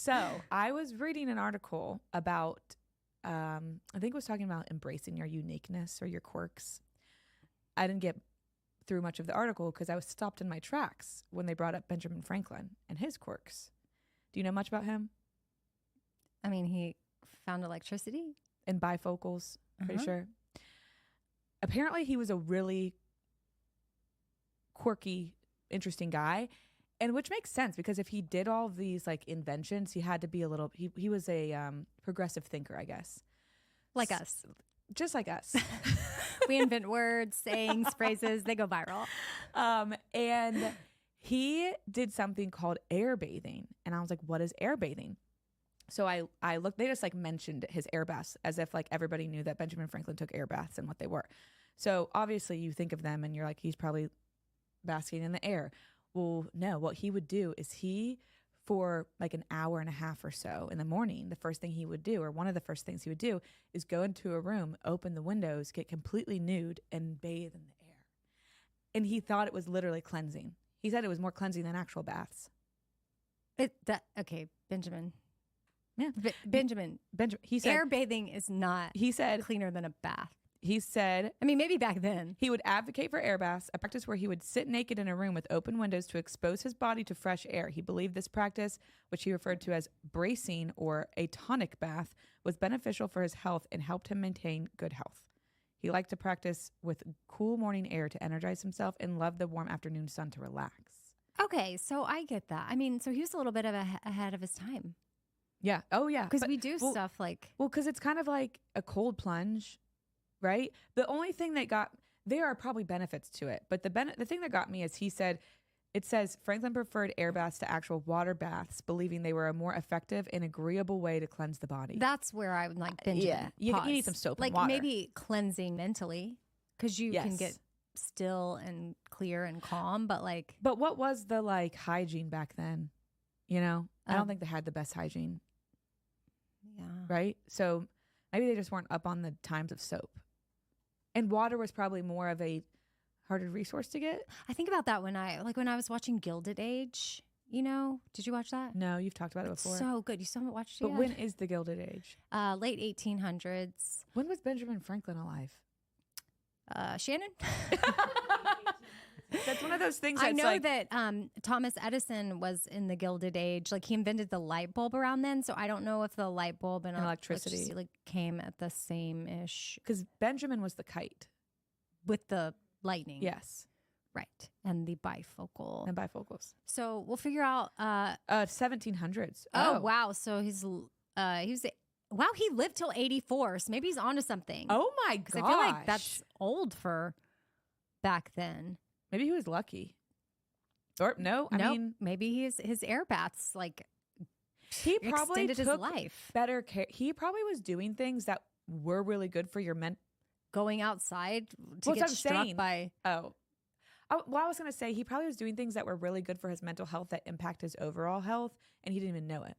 So I was reading an article about, I think it was talking about embracing your uniqueness or your quirks. I didn't get through much of the article because I was stopped in my tracks when they brought up Benjamin Franklin and his quirks. Do you know much about him? I mean, he found electricity. And bifocals, pretty sure. Apparently, he was a really quirky, interesting guy. And which makes sense because if he did all of these like inventions, he had to be a little, he was a progressive thinker, I guess. Like us. Just like us. We invent words, sayings, phrases, they go viral. And he did something called air bathing. And I was like, what is air bathing? So I looked, they just like mentioned his air baths as if like everybody knew that Benjamin Franklin took air baths and what they were. So obviously you think of them and you're like, he's probably basking in the air. Well, no, what he would do is for like an hour and a half or so in the morning, the first thing he would do, or one of the first things he would do, is go into a room, open the windows, get completely nude, and bathe in the air. And he thought it was literally cleansing. He said it was more cleansing than actual baths. Okay, Benjamin. Yeah. Benjamin. He said air bathing is not cleaner than a bath. He said, I mean, maybe back then. He would advocate for air baths, a practice where he would sit naked in a room with open windows to expose his body to fresh air. He believed this practice, which he referred to as bracing or a tonic bath, was beneficial for his health and helped him maintain good health. He liked to practice with cool morning air to energize himself and loved the warm afternoon sun to relax. Okay, so I get that. I mean, so he was a little bit ahead of his time. Yeah. Oh, yeah. Because we do stuff like... Well, because it's kind of like a cold plunge. Right. The only thing that there are probably benefits to it, but the thing that got me is it says Franklin preferred air baths to actual water baths, believing they were a more effective and agreeable way to cleanse the body. That's where I would like Benjamin. Yeah. You need some soap and water. Like maybe cleansing mentally because you can get still and clear and calm, but what was the like hygiene back then? You know, I don't think they had the best hygiene. Yeah. Right. So maybe they just weren't up on the times of soap. And water was probably more of a harder resource to get. I think about that when I was watching Gilded Age, you know, did you watch that? No, you've talked about it before. So good. You still haven't watched it But yet? when is the Gilded Age? Late 1800s. When was Benjamin Franklin alive? Shannon? That's one of those things. I know that Thomas Edison was in the Gilded Age. Like he invented the light bulb around then. So I don't know if the light bulb and electricity like came at the same-ish. Because Benjamin was the kite. With the lightning. Yes. Right. And the bifocal. And bifocals. So we'll figure out. 1700s. Oh, wow. So he lived till 84. So maybe he's onto something. Oh, my gosh. I feel like that's old for back then. Maybe he was lucky. Or no, I mean, maybe his air baths like he probably extended took his life. Better care. He probably was doing things that were really good for your going outside to get struck by. Well, I was going to say he probably was doing things that were really good for his mental health that impact his overall health, and he didn't even know it.